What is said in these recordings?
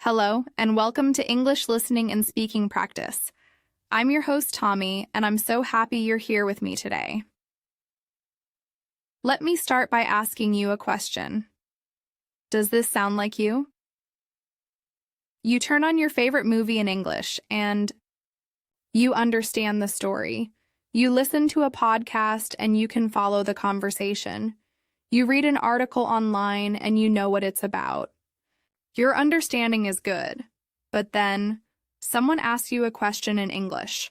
Hello, and welcome to English Listening and Speaking Practice. I'm your host, Tommy, and I'm so happy you're here with me today. Let me start by asking you a question. Does this sound like you? You turn on your favorite movie in English, and you understand the story. You listen to a podcast, and you can follow the conversation. You read an article online, and you know what it's about. Your understanding is good, but then someone asks you a question in English,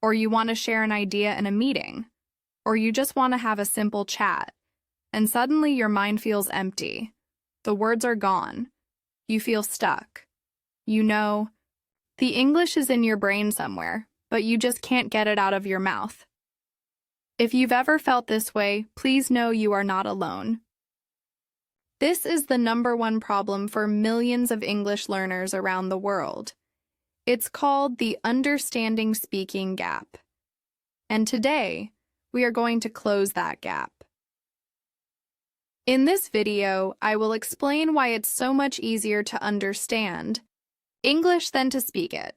or you want to share an idea in a meeting, or you just want to have a simple chat, and suddenly your mind feels empty. The words are gone. You feel stuck. You know, the English is in your brain somewhere, but you just can't get it out of your mouth. If you've ever felt this way, please know you are not alone. This is the #1 problem for millions of English learners around the world. It's called the understanding speaking gap. And today, we are going to close that gap. In this video, I will explain why it's so much easier to understand English than to speak it.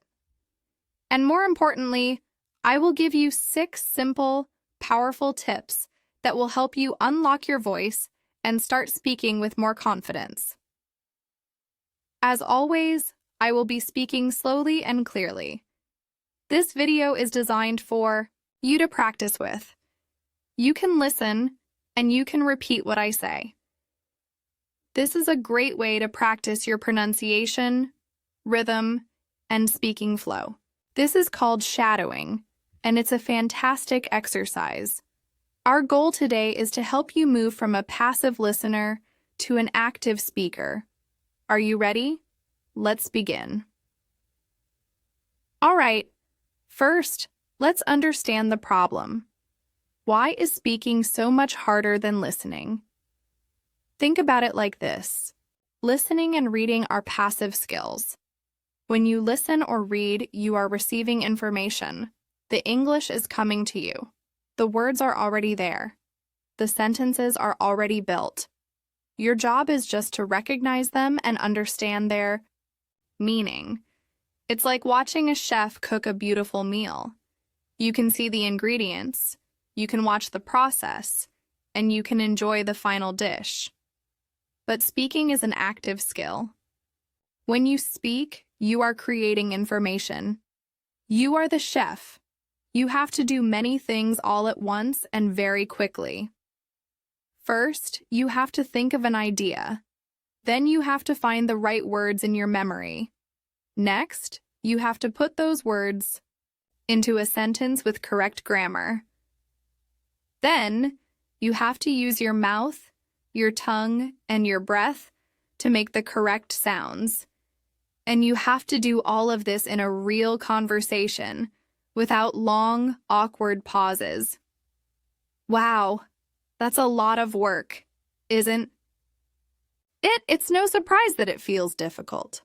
And more importantly, I will give you 6 simple, powerful tips that will help you unlock your voice and start speaking with more confidence. As always, I will be speaking slowly and clearly. This video is designed for you to practice with. You can listen, and you can repeat what I say. This is a great way to practice your pronunciation, rhythm, and speaking flow. This is called shadowing, and it's a fantastic exercise. Our goal today is to help you move from a passive listener to an active speaker. Are you ready? Let's begin. All right, first, let's understand the problem. Why is speaking so much harder than listening? Think about it like this. Listening and reading are passive skills. When you listen or read, you are receiving information. The English is coming to you. The words are already there. The sentences are already built. Your job is just to recognize them and understand their meaning. It's like watching a chef cook a beautiful meal. You can see the ingredients, you can watch the process, and you can enjoy the final dish. But speaking is an active skill. When you speak, you are creating information. You are the chef. You have to do many things all at once and very quickly. First, you have to think of an idea. Then you have to find the right words in your memory. Next, you have to put those words into a sentence with correct grammar. Then, you have to use your mouth, your tongue, and your breath to make the correct sounds. And you have to do all of this in a real conversation, without long, awkward pauses. Wow, that's a lot of work, isn't it? It's no surprise that it feels difficult.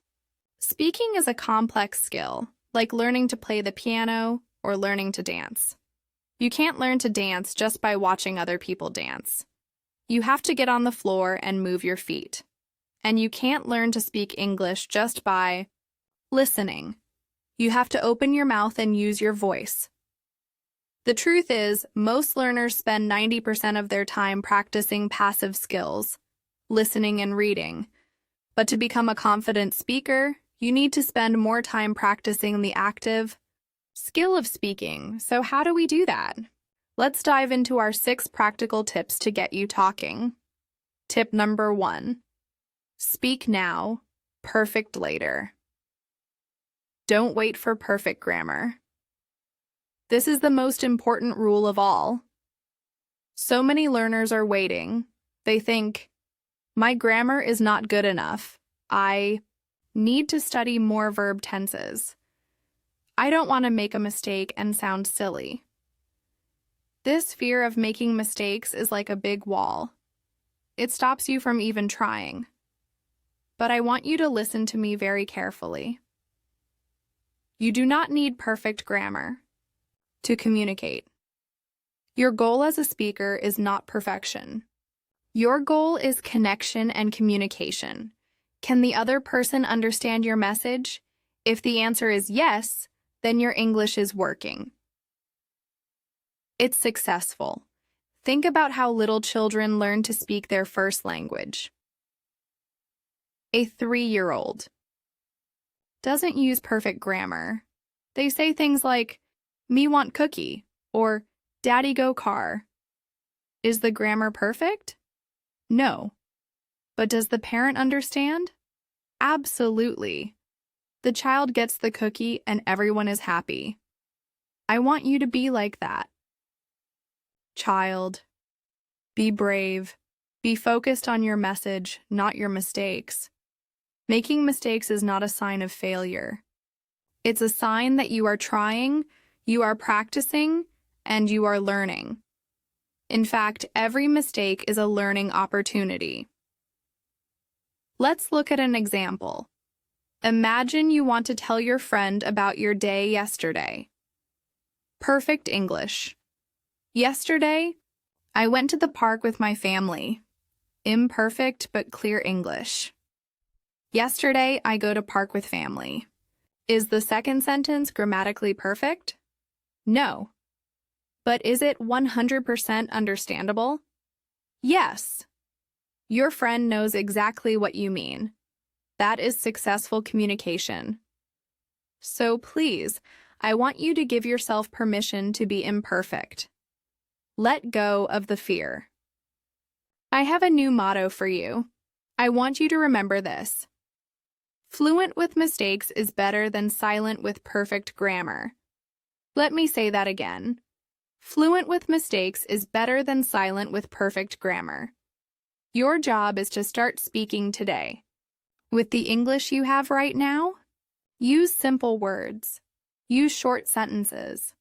Speaking is a complex skill, like learning to play the piano or learning to dance. You can't learn to dance just by watching other people dance. You have to get on the floor and move your feet. And you can't learn to speak English just by listening. You have to open your mouth and use your voice. The truth is, most learners spend 90% of their time practicing passive skills, listening and reading. But to become a confident speaker, you need to spend more time practicing the active skill of speaking. So how do we do that? Let's dive into our 6 practical tips to get you talking. Tip number 1. Speak now, perfect later. Don't wait for perfect grammar. This is the most important rule of all. So many learners are waiting. They think, my grammar is not good enough. I need to study more verb tenses. I don't want to make a mistake and sound silly. This fear of making mistakes is like a big wall. It stops you from even trying. But I want you to listen to me very carefully. You do not need perfect grammar to communicate. Your goal as a speaker is not perfection. Your goal is connection and communication. Can the other person understand your message? If the answer is yes, then your English is working. It's successful. Think about how little children learn to speak their first language. A 3-year-old doesn't use perfect grammar. They say things like, "Me want cookie," or "Daddy go car." Is the grammar perfect? No. But does the parent understand? Absolutely. The child gets the cookie and everyone is happy. I want you to be like that. Child, be brave. Be focused on your message, not your mistakes. Making mistakes is not a sign of failure. It's a sign that you are trying, you are practicing, and you are learning. In fact, every mistake is a learning opportunity. Let's look at an example. Imagine you want to tell your friend about your day yesterday. Perfect English. Yesterday, I went to the park with my family. Imperfect but clear English. Yesterday, I go to park with family. Is the second sentence grammatically perfect? No. But is it 100% understandable? Yes. Your friend knows exactly what you mean. That is successful communication. So please, I want you to give yourself permission to be imperfect. Let go of the fear. I have a new motto for you. I want you to remember this. Fluent with mistakes is better than silent with perfect grammar. Let me say that again. Fluent with mistakes is better than silent with perfect grammar. Your job is to start speaking today. With the English you have right now, use simple words. Use short sentences.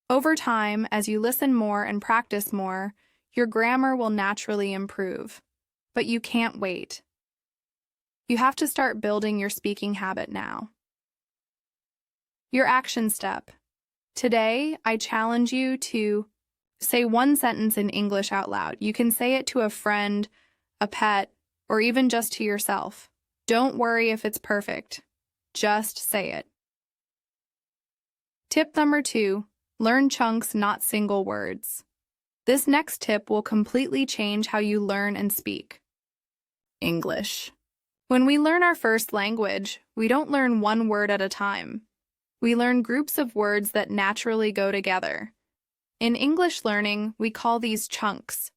Over time, as you listen more and practice more, your grammar will naturally improve. But you can't wait. You have to start building your speaking habit now. Your action step. Today, I challenge you to say one sentence in English out loud. You can say it to a friend, a pet, or even just to yourself. Don't worry if it's perfect. Just say it. Tip number 2, learn chunks, not single words. This next tip will completely change how you learn and speak. English. When we learn our first language, we don't learn one word at a time. We learn groups of words that naturally go together. In English learning, we call these chunks.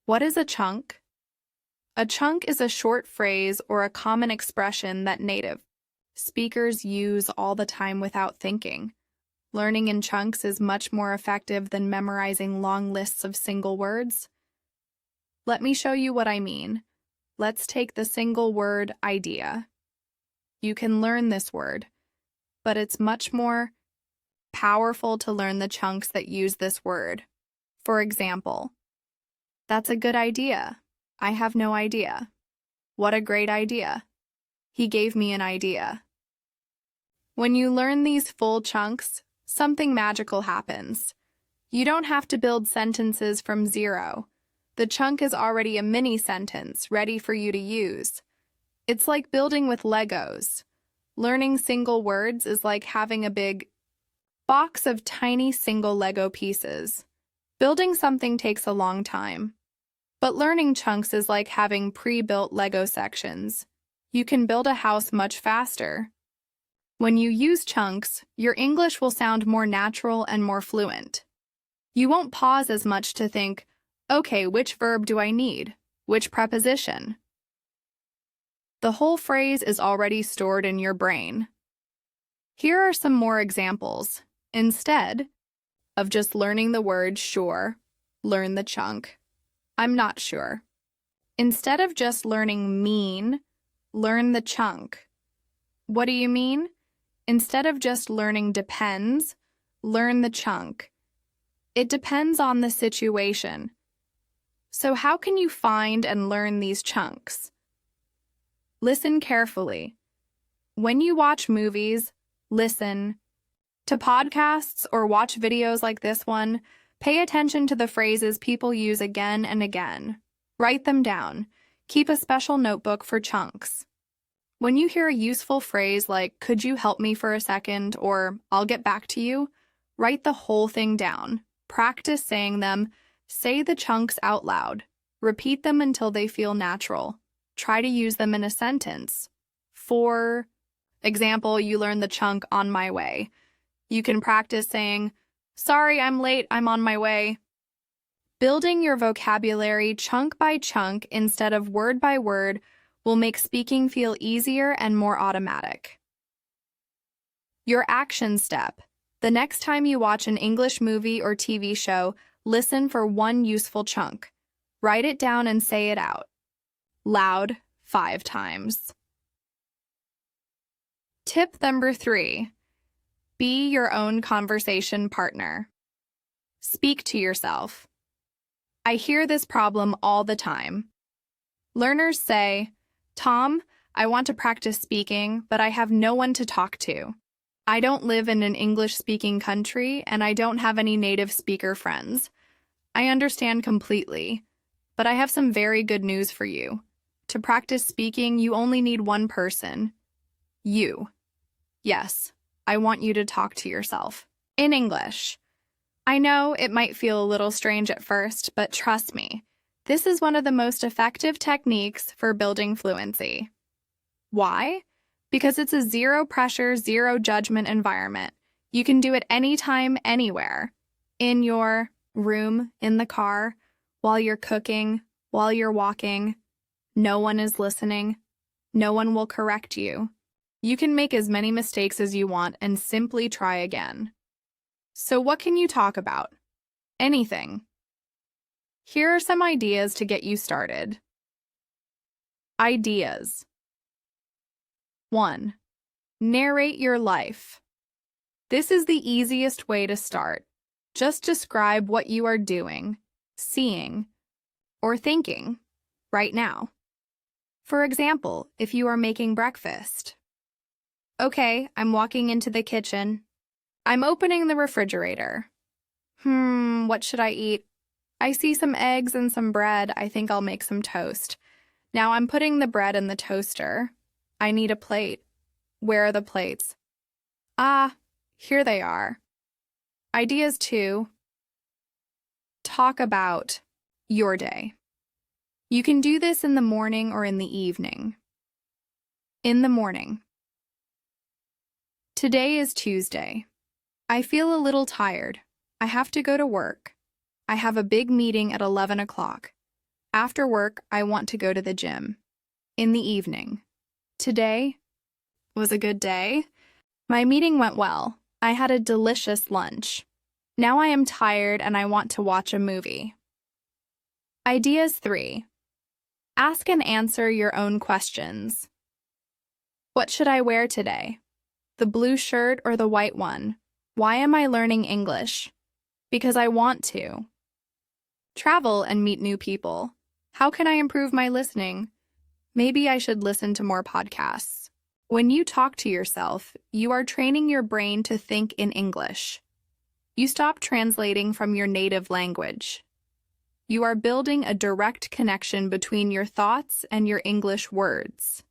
What is a chunk? A chunk is a short phrase or a common expression that native speakers use all the time without thinking. Learning in chunks is much more effective than memorizing long lists of single words. Let me show you what I mean. Let's take the single word idea. You can learn this word, but it's much more powerful to learn the chunks that use this word. For example, that's a good idea. I have no idea. What a great idea. He gave me an idea. When you learn these full chunks, something magical happens. You don't have to build sentences from zero. The chunk is already a mini sentence ready for you to use. It's like building with Legos. Learning single words is like having a big box of tiny single Lego pieces. Building something takes a long time. But learning chunks is like having pre-built Lego sections. You can build a house much faster. When you use chunks, your English will sound more natural and more fluent. You won't pause as much to think, okay, which verb do I need? Which preposition? The whole phrase is already stored in your brain. Here are some more examples. Instead of just learning the word sure, learn the chunk. I'm not sure. Instead of just learning mean, learn the chunk. What do you mean? Instead of just learning depends, learn the chunk. It depends on the situation. So how can you find and learn these chunks? Listen carefully. When you watch movies, listen to podcasts or watch videos like this one, pay attention to the phrases people use again and again. Write them down. Keep a special notebook for chunks. When you hear a useful phrase like, "Could you help me for a second?" or "I'll get back to you," write the whole thing down. Practice saying them. Say the chunks out loud. Repeat them until they feel natural. Try to use them in a sentence. For example, you learn the chunk "on my way." You can practice saying, "Sorry, I'm late, I'm on my way." Building your vocabulary chunk by chunk instead of word by word will make speaking feel easier and more automatic. Your action step. The next time you watch an English movie or TV show, listen for one useful chunk. Write it down and say it out loud 5 times. Tip number 3. Be your own conversation partner. Speak to yourself. I hear this problem all the time. Learners say, "Tom, I want to practice speaking, but I have no one to talk to. I don't live in an English-speaking country, and I don't have any native speaker friends." I understand completely, but I have some very good news for you. To practice speaking, you only need one person. You. Yes, I want you to talk to yourself. In English. I know it might feel a little strange at first, but trust me, this is one of the most effective techniques for building fluency. Why? Because it's a zero-pressure, zero-judgment environment. You can do it anytime, anywhere. In your room, in the car, while you're cooking, while you're walking. No one is listening. No one will correct you. You can make as many mistakes as you want and simply try again. So what can you talk about? Anything. Here are some ideas to get you started. Ideas. 1. Narrate your life. This is the easiest way to start. Just describe what you are doing, seeing, or thinking right now. For example, if you are making breakfast. Okay, I'm walking into the kitchen. I'm opening the refrigerator. What should I eat? I see some eggs and some bread. I think I'll make some toast. Now I'm putting the bread in the toaster. I need a plate. Where are the plates? Ah, here they are. Ideas 2. Talk about your day. You can do this in the morning or in the evening. In the morning. Today is Tuesday. I feel a little tired. I have to go to work. I have a big meeting at 11 o'clock. After work, I want to go to the gym. In the evening. Today was a good day. My meeting went well. I had a delicious lunch. Now I am tired and I want to watch a movie. Ideas 3. Ask and answer your own questions. What should I wear today? The blue shirt or the white one? Why am I learning English? Because I want to. Travel and meet new people. How can I improve my listening? Maybe I should listen to more podcasts. When you talk to yourself, you are training your brain to think in English. You stop translating from your native language. You are building a direct connection between your thoughts and your English words.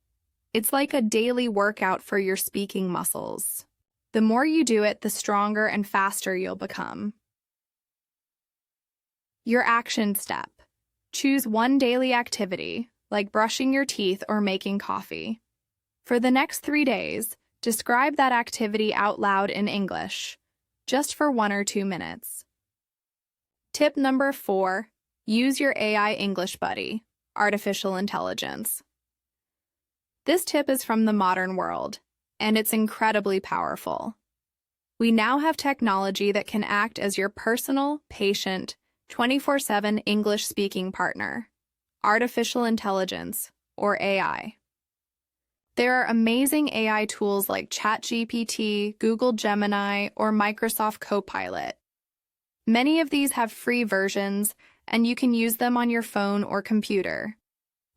It's like a daily workout for your speaking muscles. The more you do it, the stronger and faster you'll become. Your action step. Choose one daily activity, like brushing your teeth or making coffee. For the next 3 days, describe that activity out loud in English, just for 1 or 2 minutes. Tip number 4. Use your AI English buddy, artificial intelligence. This tip is from the modern world, and it's incredibly powerful. We now have technology that can act as your personal, patient, 24/7 English-speaking partner, artificial intelligence, or AI. There are amazing AI tools like ChatGPT, Google Gemini, or Microsoft Copilot. Many of these have free versions, and you can use them on your phone or computer.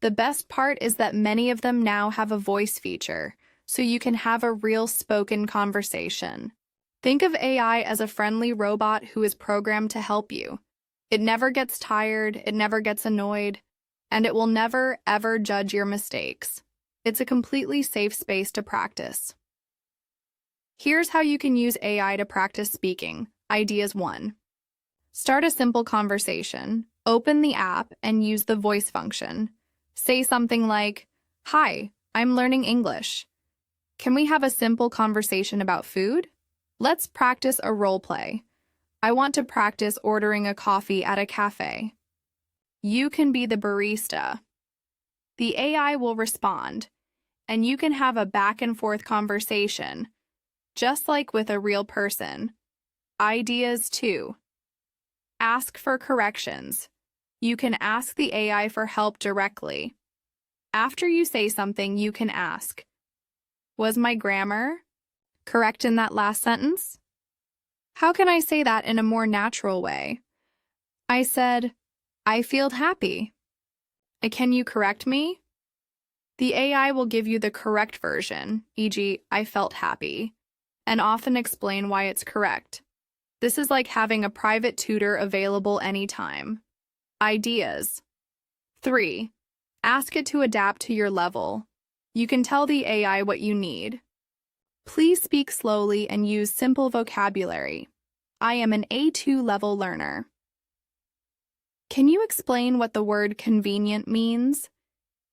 The best part is that many of them now have a voice feature, so you can have a real spoken conversation. Think of AI as a friendly robot who is programmed to help you. It never gets tired, it never gets annoyed, and it will never, ever judge your mistakes. It's a completely safe space to practice. Here's how you can use AI to practice speaking. Ideas 1. Start a simple conversation. Open the app and use the voice function. Say something like, "Hi, I'm learning English. Can we have a simple conversation about food? Let's practice a role play. I want to practice ordering a coffee at a cafe." You can be the barista. The AI will respond, and you can have a back-and-forth conversation, just like with a real person. Ideas 2. Ask for corrections. You can ask the AI for help directly. After you say something, you can ask, "Was my grammar correct in that last sentence? How can I say that in a more natural way? I said, I feel happy. Can you correct me?" The AI will give you the correct version, e.g., "I felt happy," and often explain why it's correct. This is like having a private tutor available anytime. Ideas. 3. Ask it to adapt to your level. You can tell the AI what you need. Please speak slowly and use simple vocabulary. I am an A2 level learner. Can you explain what the word convenient means?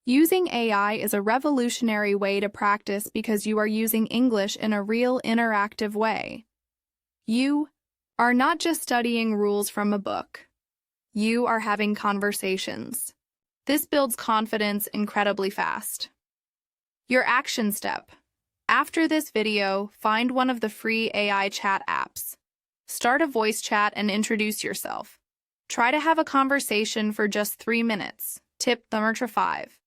Using AI is a revolutionary way to practice because you are using English in a real interactive way. You are not just studying rules from a book. You are having conversations. This builds confidence incredibly fast. Your action step. After this video, find one of the free AI chat apps. Start a voice chat and introduce yourself. Try to have a conversation for just 3 minutes. Tip number 5.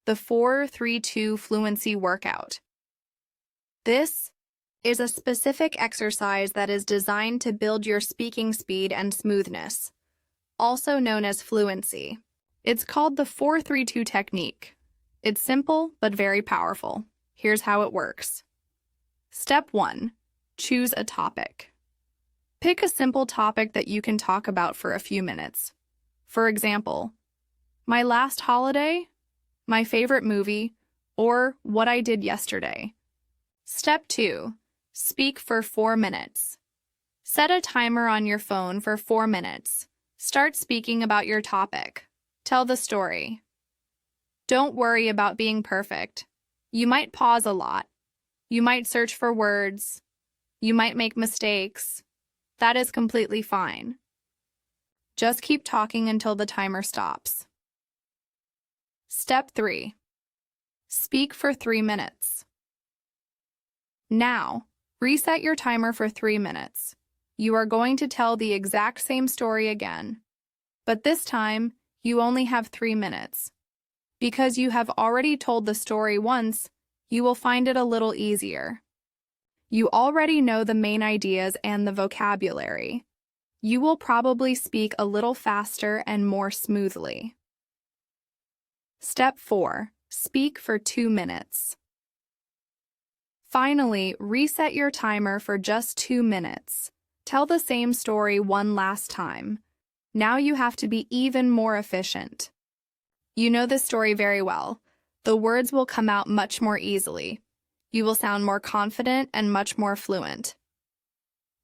The 4-3-2 Fluency Workout. This is a specific exercise that is designed to build your speaking speed and smoothness, also known as fluency. It's called the 4-3-2 technique. It's simple but very powerful. Here's how it works. Step 1. Choose a topic. Pick a simple topic that you can talk about for a few minutes. For example, my last holiday, my favorite movie, or what I did yesterday. Step 2. Speak for 4 minutes. Set a timer on your phone for 4 minutes. Start speaking about your topic. Tell the story. Don't worry about being perfect. You might pause a lot. You might search for words. You might make mistakes. That is completely fine. Just keep talking until the timer stops. Step 3. Speak for 3 minutes. Now, reset your timer for 3 minutes. You are going to tell the exact same story again, but this time, you only have 3 minutes. Because you have already told the story once, you will find it a little easier. You already know the main ideas and the vocabulary. You will probably speak a little faster and more smoothly. Step 4. Speak for 2 minutes. Finally, reset your timer for just 2 minutes. Tell the same story one last time. Now you have to be even more efficient. You know this story very well. The words will come out much more easily. You will sound more confident and much more fluent.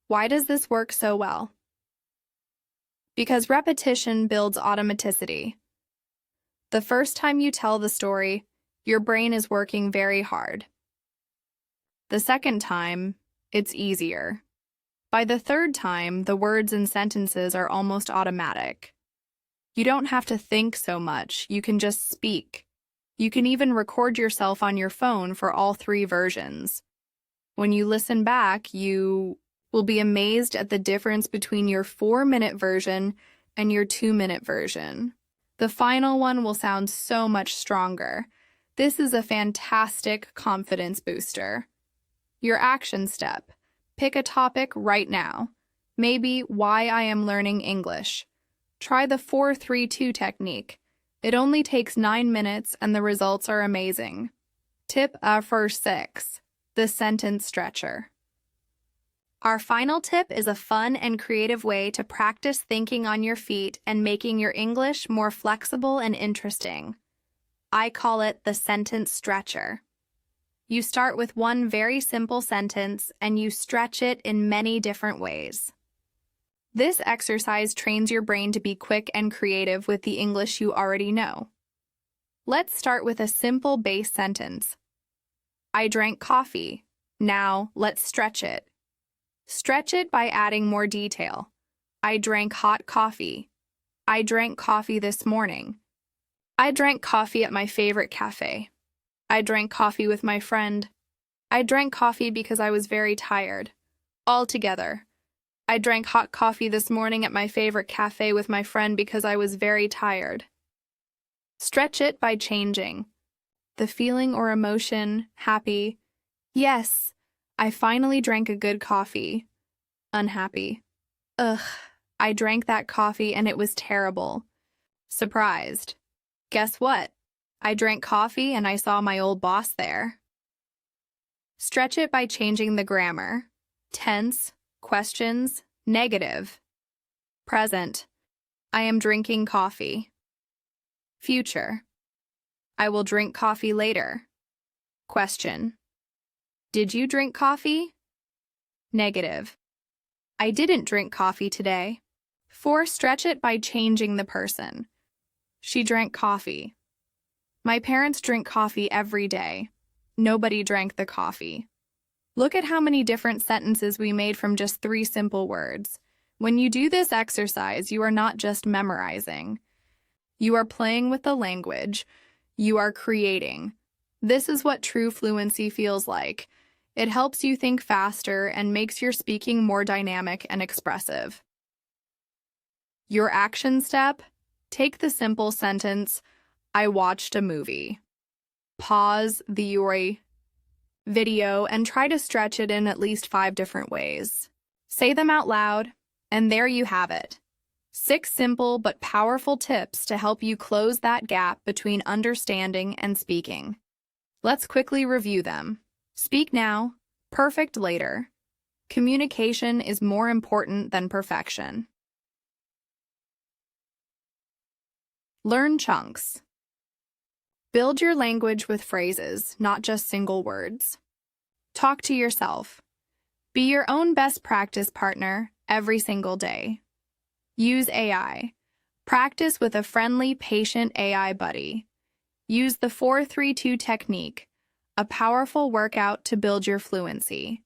Why does this work so well? Because repetition builds automaticity. The first time you tell the story, your brain is working very hard. The second time, it's easier. By the third time, the words and sentences are almost automatic. You don't have to think so much, you can just speak. You can even record yourself on your phone for all 3 versions. When you listen back, you will be amazed at the difference between your 4-minute version and your 2-minute version. The final one will sound so much stronger. This is a fantastic confidence booster. Your action step. Pick a topic right now. Maybe why I am learning English. Try the 4-3-2 technique. It only takes 9 minutes and the results are amazing. Tip for 6. The sentence stretcher. Our final tip is a fun and creative way to practice thinking on your feet and making your English more flexible and interesting. I call it the sentence stretcher. You start with one very simple sentence and you stretch it in many different ways. This exercise trains your brain to be quick and creative with the English you already know. Let's start with a simple base sentence. I drank coffee. Now, let's stretch it. Stretch it by adding more detail. I drank hot coffee. I drank coffee this morning. I drank coffee at my favorite cafe. I drank coffee with my friend. I drank coffee because I was very tired. All together. I drank hot coffee this morning at my favorite cafe with my friend because I was very tired. Stretch it by changing the feeling or emotion, happy. Yes, I finally drank a good coffee. Unhappy. Ugh, I drank that coffee and it was terrible. Surprised. Guess what? I drank coffee and I saw my old boss there. Stretch it by changing the grammar. Tense, questions, negative. Present. I am drinking coffee. Future. I will drink coffee later. Question. Did you drink coffee? Negative. I didn't drink coffee today. 4. Stretch it by changing the person. She drank coffee. My parents drink coffee every day. Nobody drank the coffee. Look at how many different sentences we made from just 3 simple words. When you do this exercise, you are not just memorizing. You are playing with the language. You are creating. This is what true fluency feels like. It helps you think faster and makes your speaking more dynamic and expressive. Your action step: take the simple sentence, I watched a movie. Pause the video and try to stretch it in at least 5 different ways. Say them out loud, and there you have it. 6 simple but powerful tips to help you close that gap between understanding and speaking. Let's quickly review them. Speak now, perfect later. Communication is more important than perfection. Learn chunks. Build your language with phrases, not just single words. Talk to yourself. Be your own best practice partner every single day. Use AI. Practice with a friendly, patient AI buddy. Use the 4-3-2 technique, a powerful workout to build your fluency.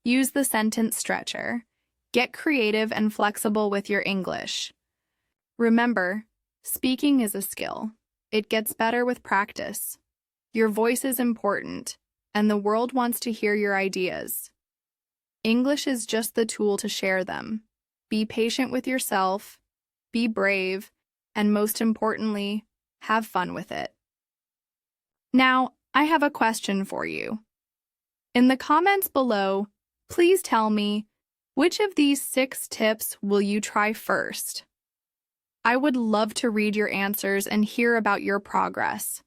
Use the sentence stretcher. Get creative and flexible with your English. Remember, speaking is a skill. It gets better with practice. Your voice is important, and the world wants to hear your ideas. English is just the tool to share them. Be patient with yourself, be brave, and most importantly, have fun with it. Now, I have a question for you. In the comments below, please tell me, which of these 6 tips will you try first? I would love to read your answers and hear about your progress.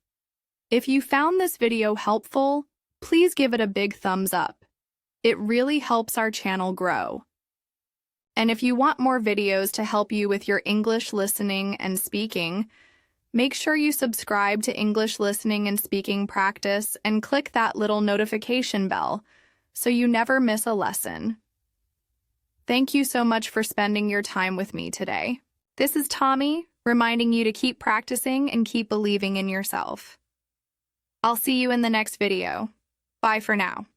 If you found this video helpful, please give it a big thumbs up. It really helps our channel grow. And if you want more videos to help you with your English listening and speaking, make sure you subscribe to English Listening and Speaking Practice and click that little notification bell so you never miss a lesson. Thank you so much for spending your time with me today. This is Tommy, reminding you to keep practicing and keep believing in yourself. I'll see you in the next video. Bye for now.